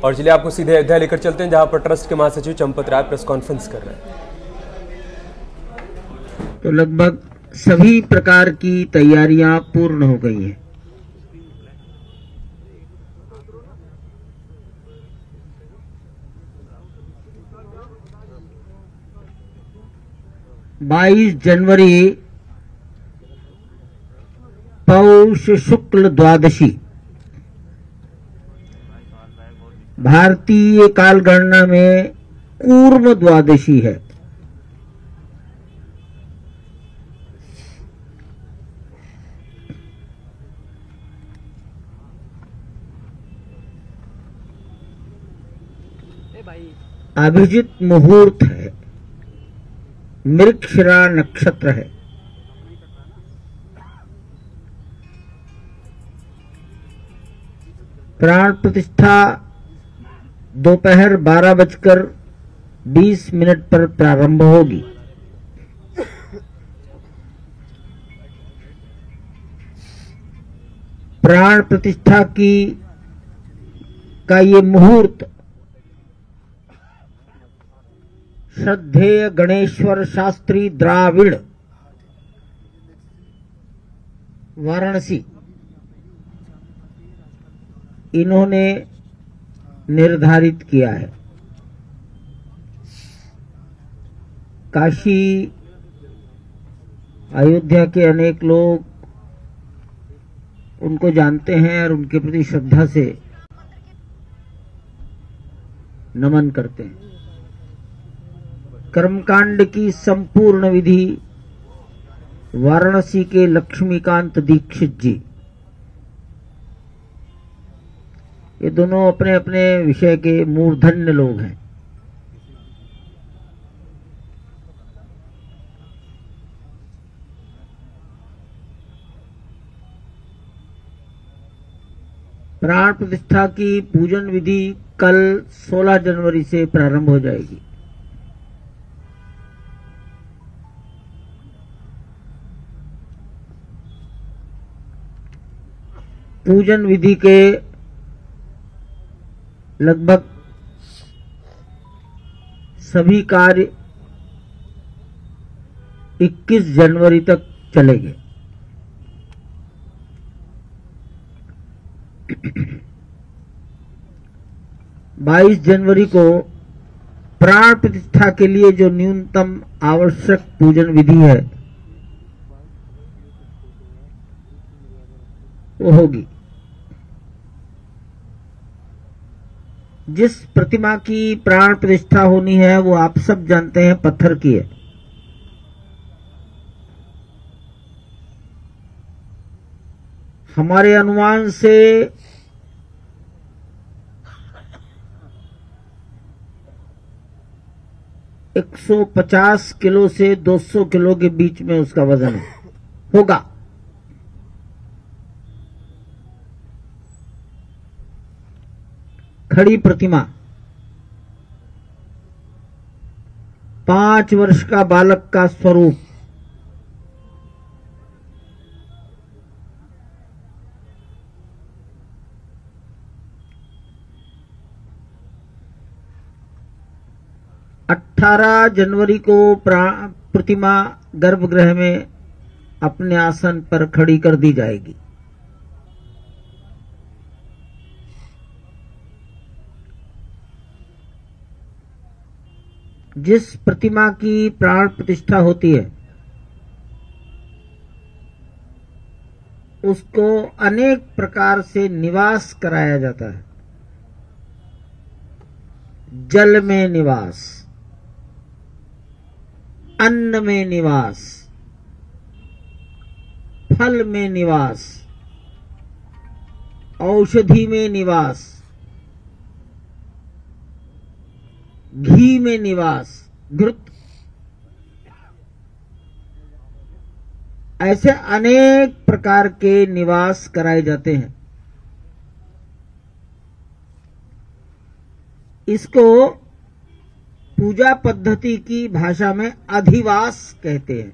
और चलिए आपको सीधे अयोध्या लेकर चलते हैं, जहां पर ट्रस्ट के महासचिव चंपत राय प्रेस कॉन्फ्रेंस कर रहे हैं। तो लगभग सभी प्रकार की तैयारियां पूर्ण हो गई हैं। बाईस जनवरी पौष शुक्ल द्वादशी भारतीय कालगणना में कूर्म द्वादशी है। अभिजित मुहूर्त है, मृगशिरा नक्षत्र है। प्राण प्रतिष्ठा दोपहर 12:20 पर प्रारंभ होगी। प्राण प्रतिष्ठा का ये मुहूर्त श्रद्धेय गणेश्वर शास्त्री द्राविड़ वाराणसी इन्होंने निर्धारित किया है। काशी अयोध्या के अनेक लोग उनको जानते हैं और उनके प्रति श्रद्धा से नमन करते हैं। कर्मकांड की संपूर्ण विधि वाराणसी के लक्ष्मीकांत दीक्षित जी, ये दोनों अपने अपने विषय के मूर्धन्य लोग हैं। प्राण प्रतिष्ठा की पूजन विधि कल 16 जनवरी से प्रारंभ हो जाएगी। पूजन विधि के लगभग सभी कार्य 21 जनवरी तक चलेंगे। बाईस जनवरी को प्राण प्रतिष्ठा के लिए जो न्यूनतम आवश्यक पूजन विधि है वो होगी। जिस प्रतिमा की प्राण प्रतिष्ठा होनी है वो आप सब जानते हैं पत्थर की है। हमारे अनुमान से 150 किलो से 200 किलो के बीच में उसका वजन होगा। खड़ी प्रतिमा 5 वर्ष का बालक का स्वरूप, अठारह जनवरी को प्रतिमा गर्भगृह में अपने आसन पर खड़ी कर दी जाएगी। जिस प्रतिमा की प्राण प्रतिष्ठा होती है उसको अनेक प्रकार से निवास कराया जाता है। जल में निवास, अन्न में निवास, फल में निवास, औषधि में निवास, घी में निवास, घृत, ऐसे अनेक प्रकार के निवास कराए जाते हैं। इसको पूजा पद्धति की भाषा में अधिवास कहते हैं।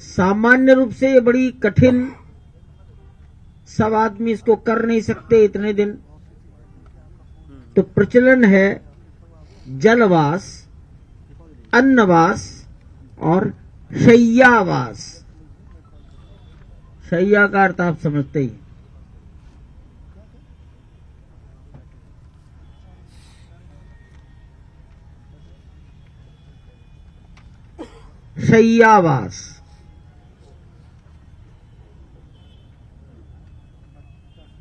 सामान्य रूप से ये बड़ी कठिन सब आदमी इसको कर नहीं सकते इतने दिन, तो प्रचलन है जलवास, अन्नवास और शय्यावास। शय्या का अर्थ आप समझते ही। शय्यावास,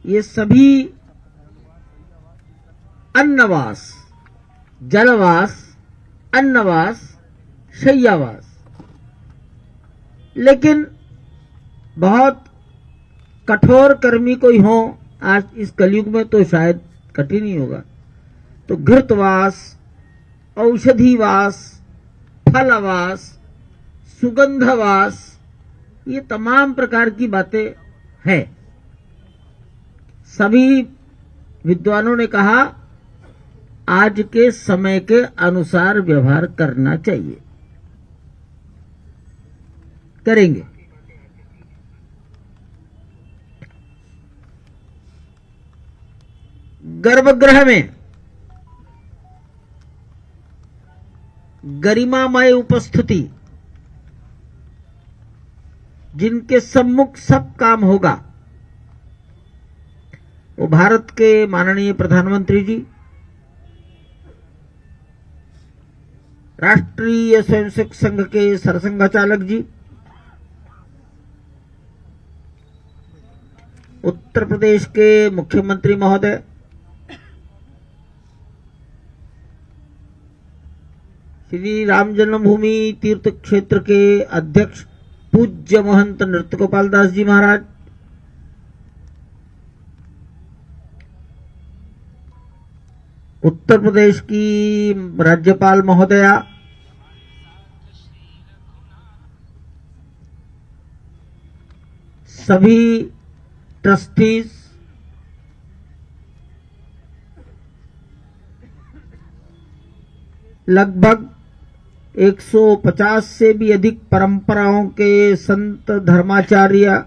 ये सभी अन्नवास, जलवास, अन्नवास, शय्यावास, लेकिन बहुत कठोर कर्मी कोई हो आज इस कलयुग में तो शायद कठिन ही होगा। तो घृतवास, औषधिवास, फलवास, सुगंधवास, ये तमाम प्रकार की बातें हैं। सभी विद्वानों ने कहा आज के समय के अनुसार व्यवहार करना चाहिए, करेंगे। गर्भगृह में गरिमामय उपस्थिति, जिनके सम्मुख सब काम होगा, वो भारत के माननीय प्रधानमंत्री जी, राष्ट्रीय स्वयंसेवक संघ के सरसंघचालक जी, उत्तर प्रदेश के मुख्यमंत्री महोदय, श्री राम जन्मभूमि तीर्थ क्षेत्र के अध्यक्ष पूज्य महंत नृत्य गोपाल दास जी महाराज, उत्तर प्रदेश की राज्यपाल महोदया, सभी ट्रस्टीज, लगभग 150 से भी अधिक परंपराओं के संत, धर्माचार्य,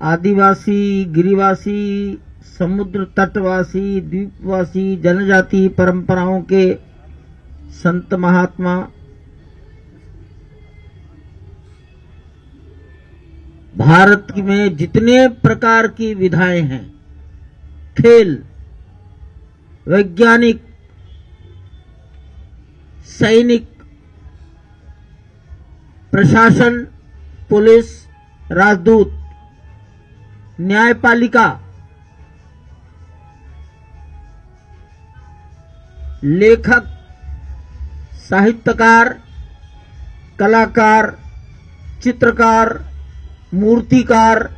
आदिवासी, गिरिवासी, समुद्र तटवासी, द्वीपवासी, जनजाति परंपराओं के संत महात्मा, भारत में जितने प्रकार की विधाएं हैं, खेल, वैज्ञानिक, सैनिक, प्रशासन, पुलिस, राजदूत, न्यायपालिका, लेखक, साहित्यकार, कलाकार, चित्रकार, मूर्तिकार,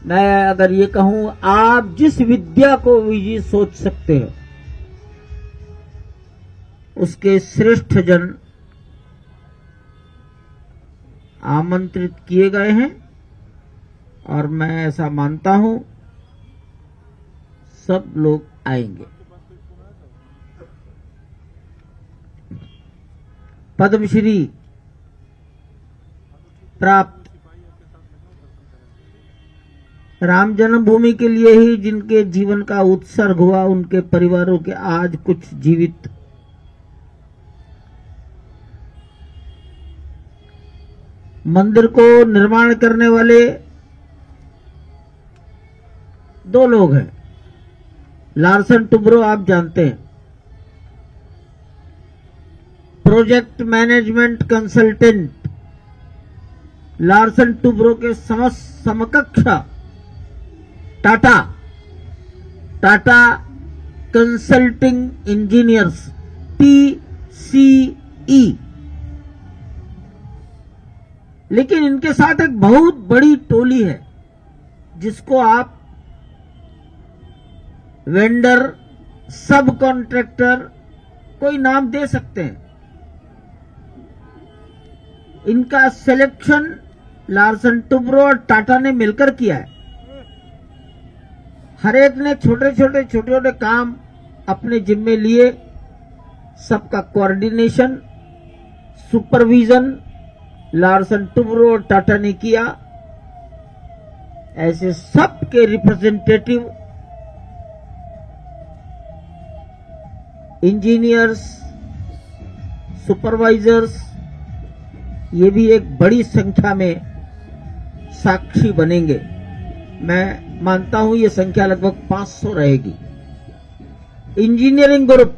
मैं अगर ये कहूं, आप जिस विद्या को भी सोच सकते हो उसके श्रेष्ठ जन आमंत्रित किए गए हैं, और मैं ऐसा मानता हूं सब लोग आएंगे। पद्मश्री प्राप्त राम जन्मभूमि के लिए ही जिनके जीवन का उत्सर्ग हुआ, उनके परिवारों के आज कुछ जीवित, मंदिर को निर्माण करने वाले 2 लोग हैं। लार्सन टुब्रो आप जानते हैं, project management consultant, Larsen Toubro के समकक्ष टाटा कंसल्टिंग इंजीनियर्स, TCE। लेकिन इनके साथ एक बहुत बड़ी टोली है जिसको आप वेंडर, सब कॉन्ट्रैक्टर, कोई नाम दे सकते हैं। इनका सिलेक्शन लार्सन टुब्रो और टाटा ने मिलकर किया है। हर एक ने छोटे छोटे काम अपने जिम्मे लिए सबका कोऑर्डिनेशन, सुपरविजन लार्सन टुब्रो और टाटा ने किया। ऐसे सबके रिप्रेजेंटेटिव, इंजीनियर्स, सुपरवाइजर्स, ये भी एक बड़ी संख्या में साक्षी बनेंगे। मैं मानता हूं ये संख्या लगभग 500 रहेगी। इंजीनियरिंग ग्रुप,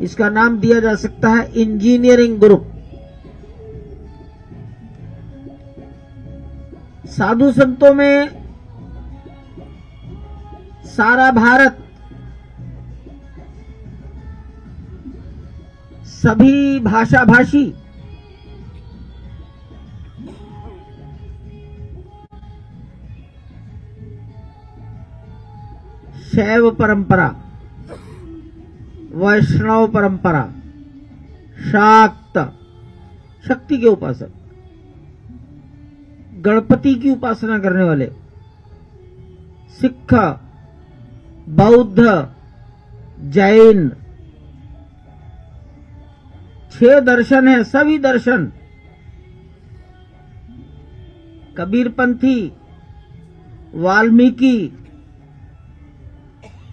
इसका नाम दिया जा सकता है इंजीनियरिंग ग्रुप। साधु संतों में सारा भारत, सभी भाषा भाषी, शैव परंपरा, वैष्णव परंपरा, शाक्त, शक्ति के उपासक, गणपति की उपासना करने वाले, सिख, बौद्ध, जैन, 6 दर्शन है। सभी दर्शन, कबीरपंथी, वाल्मीकि,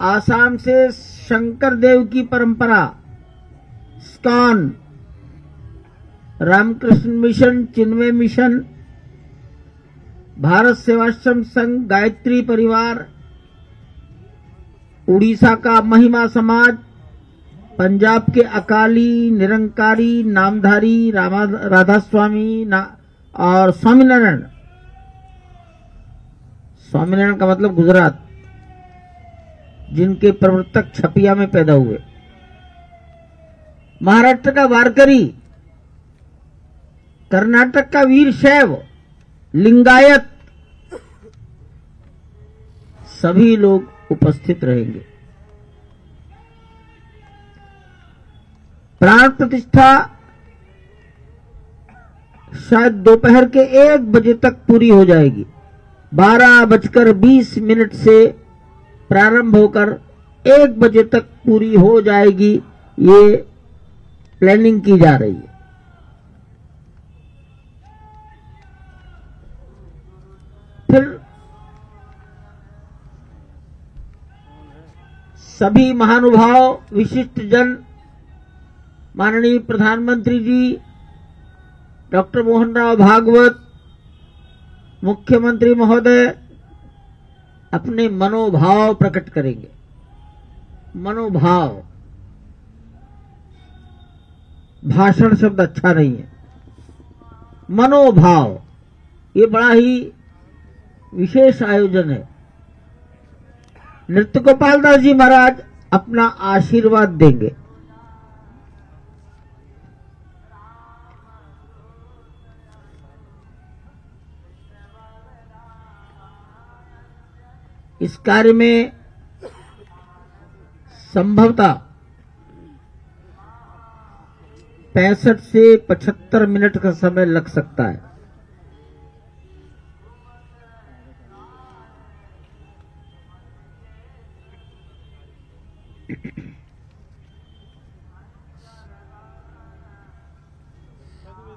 आसाम से शंकर देव की परंपरा, स्कॉन, रामकृष्ण मिशन, चिन्मय मिशन, भारत सेवाश्रम संघ, गायत्री परिवार, उड़ीसा का महिमा समाज, पंजाब के अकाली, निरंकारी, नामधारी, राधा स्वामी और स्वामीनारायण। स्वामीनारायण का मतलब गुजरात, जिनके प्रवर्तक छपिया में पैदा हुए। महाराष्ट्र का वारकरी, कर्नाटक का वीर शैव, लिंगायत, सभी लोग उपस्थित रहेंगे। प्राण प्रतिष्ठा शायद दोपहर के 1 बजे तक पूरी हो जाएगी। 12:20 से प्रारंभ होकर 1 बजे तक पूरी हो जाएगी। ये प्लानिंग की जा रही है। फिर सभी महानुभाव, विशिष्ट जन, माननीय प्रधानमंत्री जी डॉक्टर मोहन राव भागवत, मुख्यमंत्री महोदय अपने मनोभाव प्रकट करेंगे। मनोभाव, भाषण शब्द अच्छा नहीं है, मनोभाव, ये बड़ा ही विशेष आयोजन है। नृत्य गोपाल दास जी महाराज अपना आशीर्वाद देंगे। इस कार्य में संभवतः 65 से 75 मिनट का समय लग सकता है।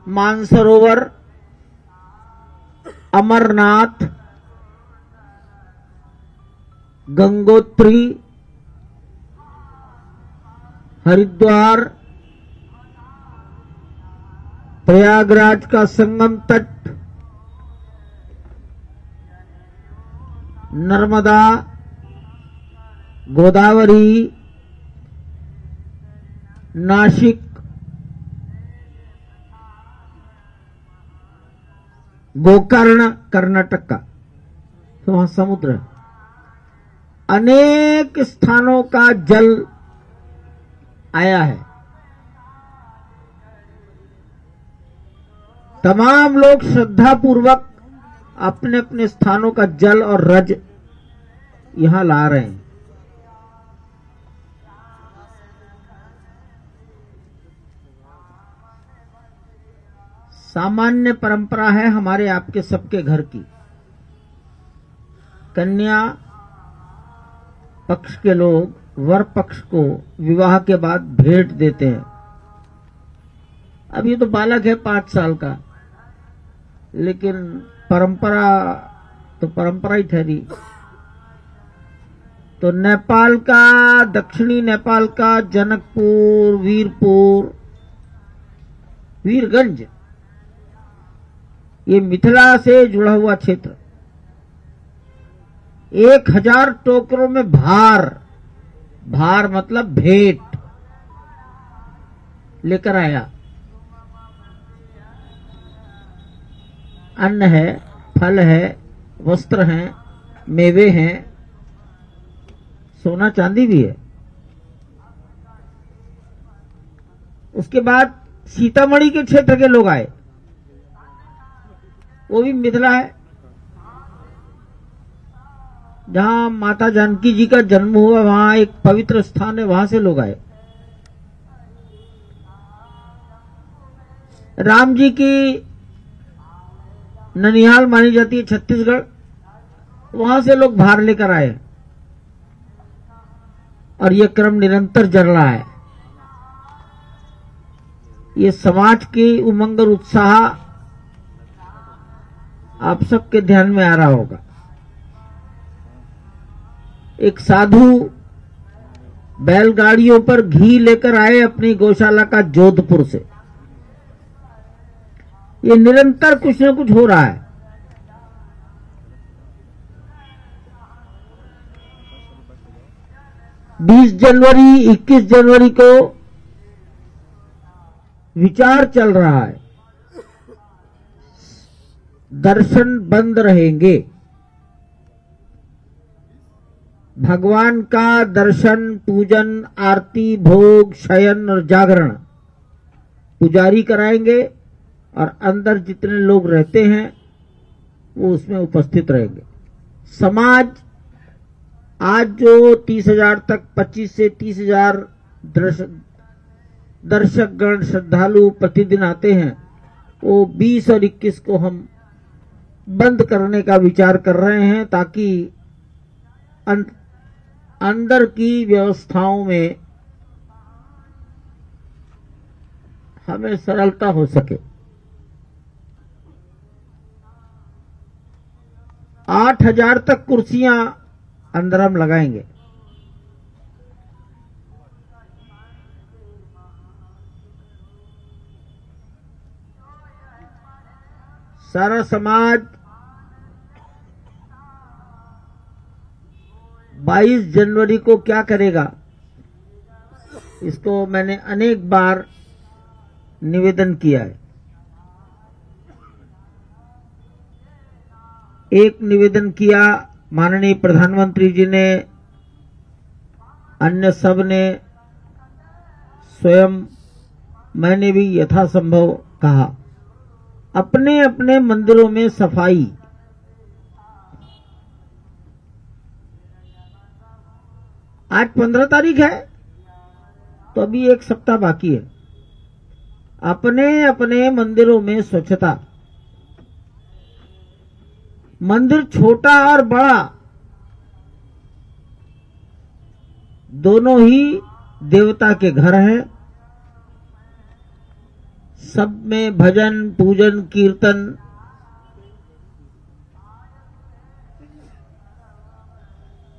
मानसरोवर, अमरनाथ, गंगोत्री, हरिद्वार, प्रयागराज का संगम तट, नर्मदा, गोदावरी, नासिक, गोकर्ण कर्नाटक का, तो वहां समुद्र है। अनेक स्थानों का जल आया है। तमाम लोग श्रद्धा पूर्वक अपने अपने स्थानों का जल और रज यहां ला रहे हैं। सामान्य परंपरा है हमारे आपके सबके घर की। कन्या पक्ष के लोग वर पक्ष को विवाह के बाद भेंट देते हैं। अब ये तो बालक है 5 साल का, लेकिन परंपरा तो परंपरा ही ठहरी। तो नेपाल का, दक्षिणी नेपाल का जनकपुर, वीरपुर, वीरगंज, ये मिथिला से जुड़ा हुआ क्षेत्र 1000 टोकरों में भार मतलब भेंट लेकर आया। अन्न है, फल है, वस्त्र हैं, मेवे हैं, सोना चांदी भी है। उसके बाद सीतामढ़ी के क्षेत्र के लोग आए, वो भी मिथिला है, जहां माता जानकी जी का जन्म हुआ, वहां एक पवित्र स्थान है, वहां से लोग आए। राम जी की ननिहाल मानी जाती है छत्तीसगढ़, वहां से लोग भार लेकर आए और यह क्रम निरंतर चल रहा है। ये समाज की उमंग और उत्साह आप सबके ध्यान में आ रहा होगा। एक साधु बैलगाड़ियों पर घी लेकर आए अपनी गौशाला का जोधपुर से। ये निरंतर कुछ न कुछ हो रहा है। बीस जनवरी 21 जनवरी को विचार चल रहा है, दर्शन बंद रहेंगे। भगवान का दर्शन, पूजन, आरती, भोग, शयन और जागरण पुजारी कराएंगे और अंदर जितने लोग रहते हैं वो उसमें उपस्थित रहेंगे। समाज आज जो 30,000 तक 25 से 30,000 दर्शकगण श्रद्धालु प्रतिदिन आते हैं, वो 20 और 21 को हम बंद करने का विचार कर रहे हैं, ताकि अंदर की व्यवस्थाओं में हमें सरलता हो सके। 8,000 तक कुर्सियां अंदर हम लगाएंगे। सारा समाज 22 जनवरी को क्या करेगा, इसको मैंने अनेक बार निवेदन किया है। एक निवेदन किया माननीय प्रधानमंत्री जी ने, अन्य सब ने, स्वयं मैंने भी यथासंभव कहा, अपने अपने मंदिरों में सफाई। आज 15 तारीख है, तो अभी 1 सप्ताह बाकी है। अपने अपने मंदिरों में स्वच्छता। मंदिर छोटा और बड़ा दोनों ही देवता के घर हैं। सब में भजन, पूजन, कीर्तन,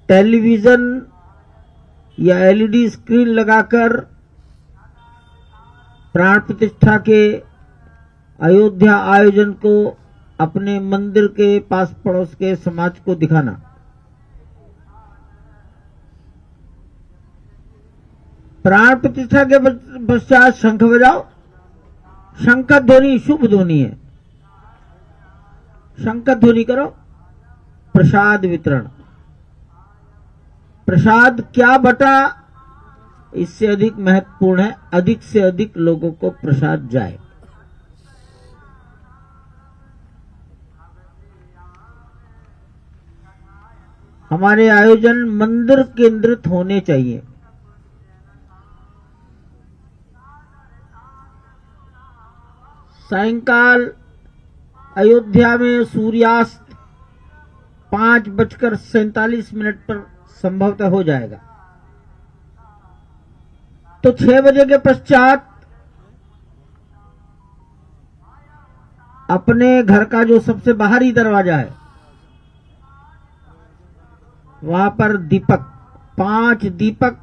टेलीविजन या एलईडी स्क्रीन लगाकर प्राण प्रतिष्ठा के अयोध्या आयोजन को अपने मंदिर के पास पड़ोस के समाज को दिखाना। प्राण प्रतिष्ठा के पश्चात शंख बजाओ। शंख ध्वनि शुभ ध्वनि है, शंख ध्वनि करो। प्रसाद वितरण। प्रसाद क्या बटा, इससे अधिक महत्वपूर्ण है अधिक से अधिक लोगों को प्रसाद जाए। हमारे आयोजन मंदिर केंद्रित होने चाहिए। सायंकाल अयोध्या में सूर्यास्त 5:47 पर संभवतः हो जाएगा। तो 6 बजे के पश्चात अपने घर का जो सबसे बाहरी दरवाजा है वहां पर दीपक 5 दीपक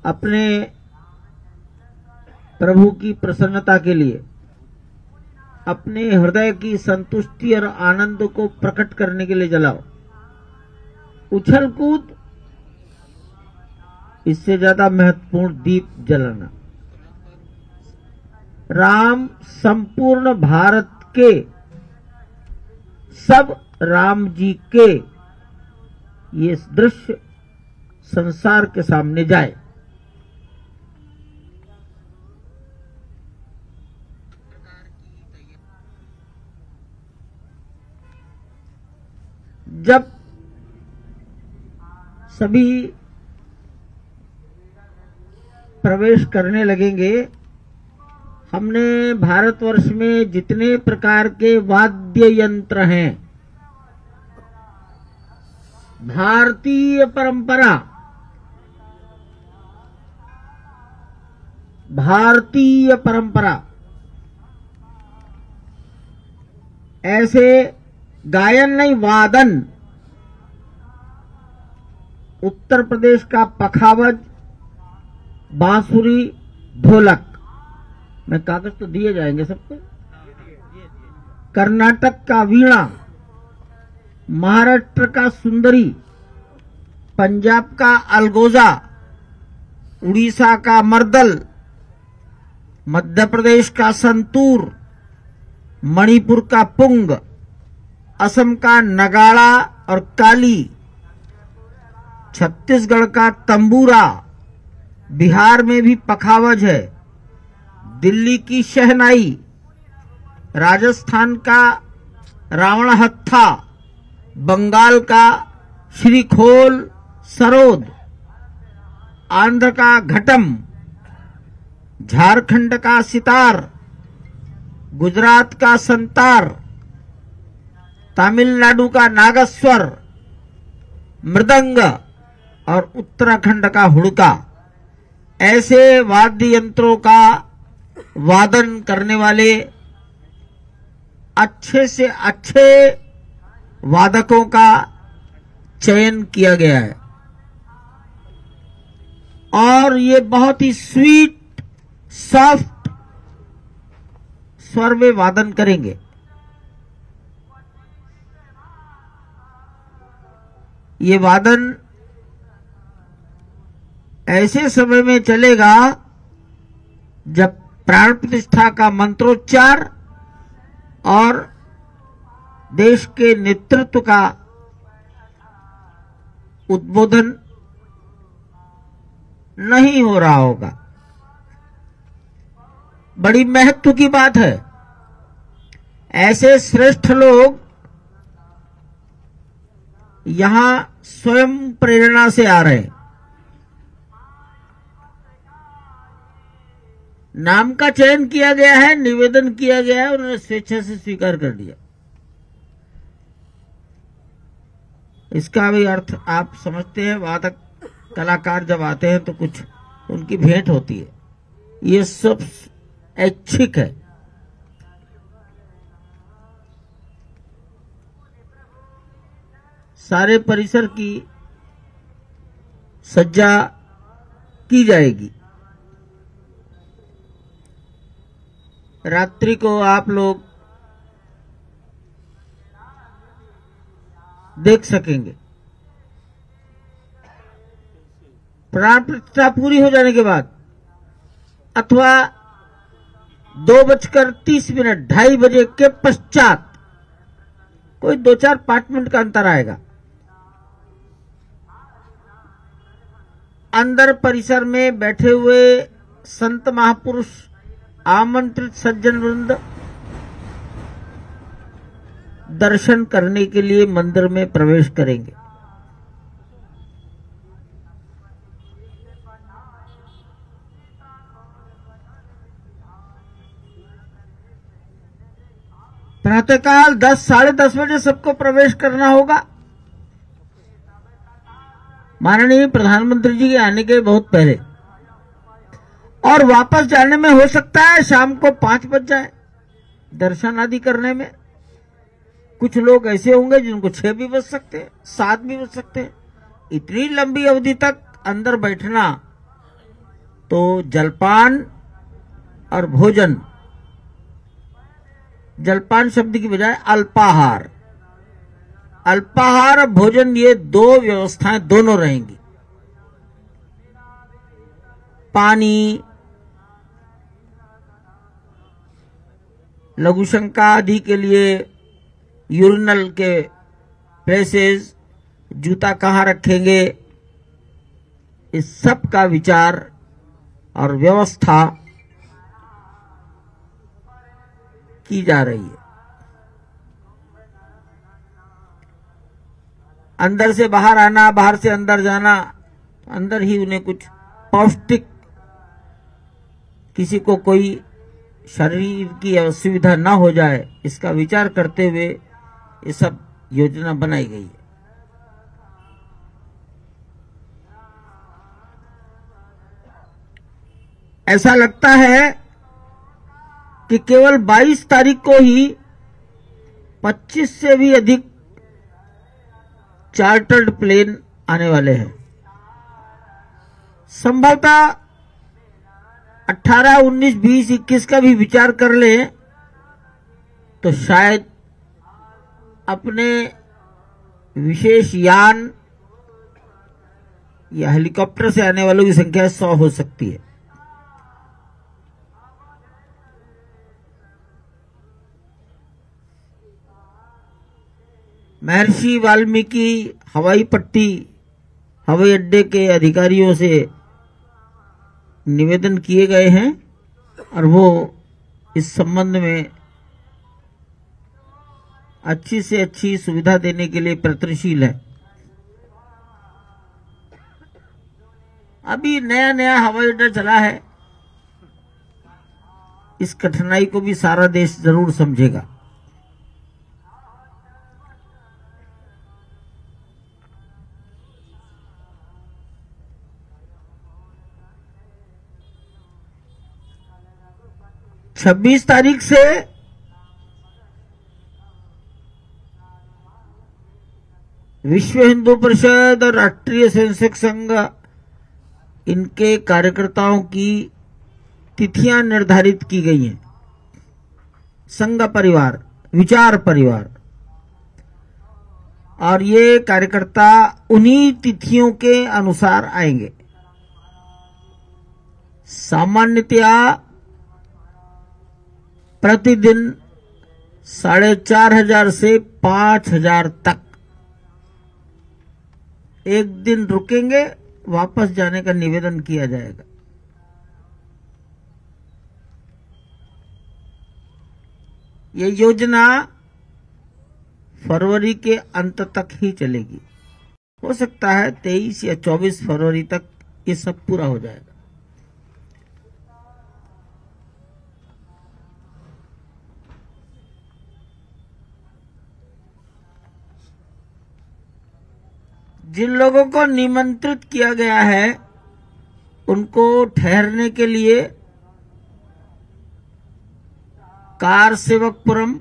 अपने प्रभु की प्रसन्नता के लिए, अपने हृदय की संतुष्टि और आनंद को प्रकट करने के लिए जलाओ। उछल कूद इससे ज्यादा महत्वपूर्ण दीप जलाना। राम संपूर्ण भारत के, सब राम जी के ये दृश्य संसार के सामने जाए। जब सभी प्रवेश करने लगेंगे, हमने भारतवर्ष में जितने प्रकार के वाद्य यंत्र हैं, भारतीय परंपरा, ऐसे गायन नहीं, वादन। उत्तर प्रदेश का पखावज, बांसुरी, ढोलक, मैं कागज तो दिए जाएंगे सबको। कर्नाटक का वीणा, महाराष्ट्र का सुंदरी, पंजाब का अलगोजा, उड़ीसा का मर्दल, मध्य प्रदेश का संतूर, मणिपुर का पुंग, असम का नगाड़ा और काली, छत्तीसगढ़ का तंबूरा, बिहार में भी पखावज है, दिल्ली की शहनाई, राजस्थान का रावण हत्था, बंगाल का श्रीखोल सरोद, आंध्र का घटम, झारखंड का सितार, गुजरात का संतार, तमिलनाडु का नागस्वर, मृदंग और उत्तराखंड का हुड़का, ऐसे वाद्य यंत्रों का वादन करने वाले अच्छे से अच्छे वादकों का चयन किया गया है। और ये बहुत ही स्वीट, सॉफ्ट स्वर में वादन करेंगे। ये वादन ऐसे समय में चलेगा जब प्राण प्रतिष्ठा का मंत्रोच्चार और देश के नेतृत्व का उद्बोधन नहीं हो रहा होगा। बड़ी महत्व की बात है। ऐसे श्रेष्ठ लोग यहां स्वयं प्रेरणा से आ रहे हैं। नाम का चयन किया गया है, निवेदन किया गया है, उन्होंने स्वेच्छा से स्वीकार कर लिया। इसका भी अर्थ आप समझते हैं। वादक कलाकार जब आते हैं तो कुछ उनकी भेंट होती है। ये सब ऐच्छिक है। सारे परिसर की सज्जा की जाएगी। रात्रि को आप लोग देख सकेंगे। प्राण प्रतिष्ठा पूरी हो जाने के बाद अथवा 2:30 2:30 बजे के पश्चात कोई 2-4-5 मिनट का अंतर आएगा। अंदर परिसर में बैठे हुए संत महापुरुष, आमंत्रित सज्जन वृंद दर्शन करने के लिए मंदिर में प्रवेश करेंगे। प्रातःकाल 10 साढ़े 10 बजे सबको प्रवेश करना होगा। माननीय प्रधानमंत्री जी के आने के बहुत पहले, और वापस जाने में हो सकता है शाम को 5 बज जाए दर्शन आदि करने में। कुछ लोग ऐसे होंगे जिनको 6 भी बज सकते हैं, 7 भी बज सकते हैं। इतनी लंबी अवधि तक अंदर बैठना, तो जलपान और भोजन, जलपान शब्द की बजाय अल्पाहार, अल्पाहार और भोजन, ये 2 व्यवस्थाएं दोनों रहेंगी। पानी, लघुशंका आदि के लिए यूरिनल के प्लेसेस, जूता कहाँ रखेंगे, इस सब का विचार और व्यवस्था की जा रही है। अंदर से बाहर आना, बाहर से अंदर जाना, अंदर ही उन्हें कुछ पौष्टिक, किसी को कोई शरीर की असुविधा ना हो जाए, इसका विचार करते हुए ये सब योजना बनाई गई है। ऐसा लगता है कि केवल 22 तारीख को ही 25 से भी अधिक चार्टर्ड प्लेन आने वाले हैं। संभवतः 18, 19, 20, 21 का भी विचार कर लें तो शायद अपने विशेष यान या हेलीकॉप्टर से आने वालों की संख्या 100 हो सकती है। महर्षि वाल्मीकि हवाई पट्टी, हवाई अड्डे के अधिकारियों से निवेदन किए गए हैं और वो इस संबंध में अच्छी से अच्छी सुविधा देने के लिए प्रयत्नशील है। अभी नया नया हवाई अड्डा चला है, इस कठिनाई को भी सारा देश जरूर समझेगा। छब्बीस तारीख से विश्व हिंदू परिषद और राष्ट्रीय स्वयंसेवक संघ, इनके कार्यकर्ताओं की तिथियां निर्धारित की गई हैं। संघ परिवार, विचार परिवार, और ये कार्यकर्ता उन्हीं तिथियों के अनुसार आएंगे। सामान्यतया प्रतिदिन 4,500 से 5,000 तक एक दिन रुकेंगे, वापस जाने का निवेदन किया जाएगा। ये योजना फरवरी के अंत तक ही चलेगी। हो सकता है 23 या 24 फरवरी तक ये सब पूरा हो जाएगा। जिन लोगों को निमंत्रित किया गया है उनको ठहरने के लिए कार सेवकपुरम,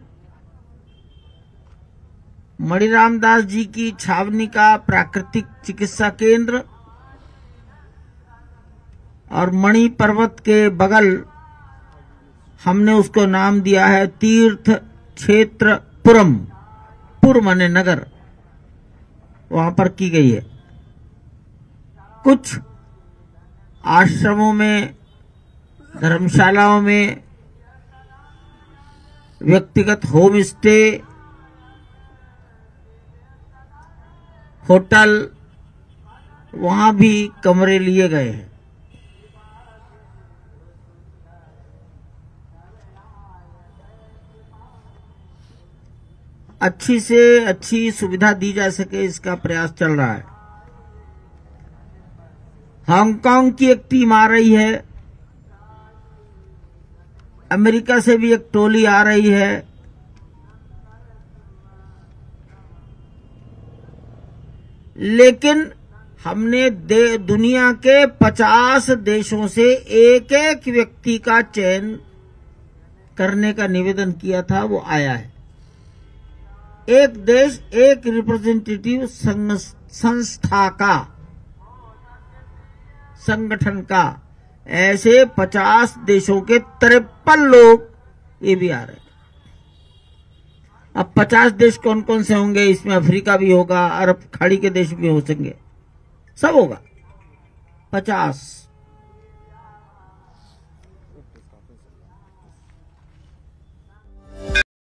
मणिराम दास जी की छावनी का प्राकृतिक चिकित्सा केंद्र और मणि पर्वत के बगल हमने उसको नाम दिया है तीर्थ क्षेत्र पुरम, पुर माने नगर, वहां पर की गई है। कुछ आश्रमों में, धर्मशालाओं में, व्यक्तिगत होम स्टे, होटल, वहां भी कमरे लिए गए हैं। अच्छी से अच्छी सुविधा दी जा सके, इसका प्रयास चल रहा है। हांगकांग की एक टीम आ रही है, अमेरिका से भी एक टोली आ रही है। लेकिन हमने दुनिया के 50 देशों से एक एक व्यक्ति का चयन करने का निवेदन किया था, वो आया है। एक देश एक रिप्रेजेंटेटिव संस्था का, संगठन का, ऐसे 50 देशों के 53 लोग ये भी आ रहे हैं। अब 50 देश कौन कौन से होंगे? इसमें अफ्रीका भी होगा, अरब खाड़ी के देश भी हो सकेंगे, सब होगा 50।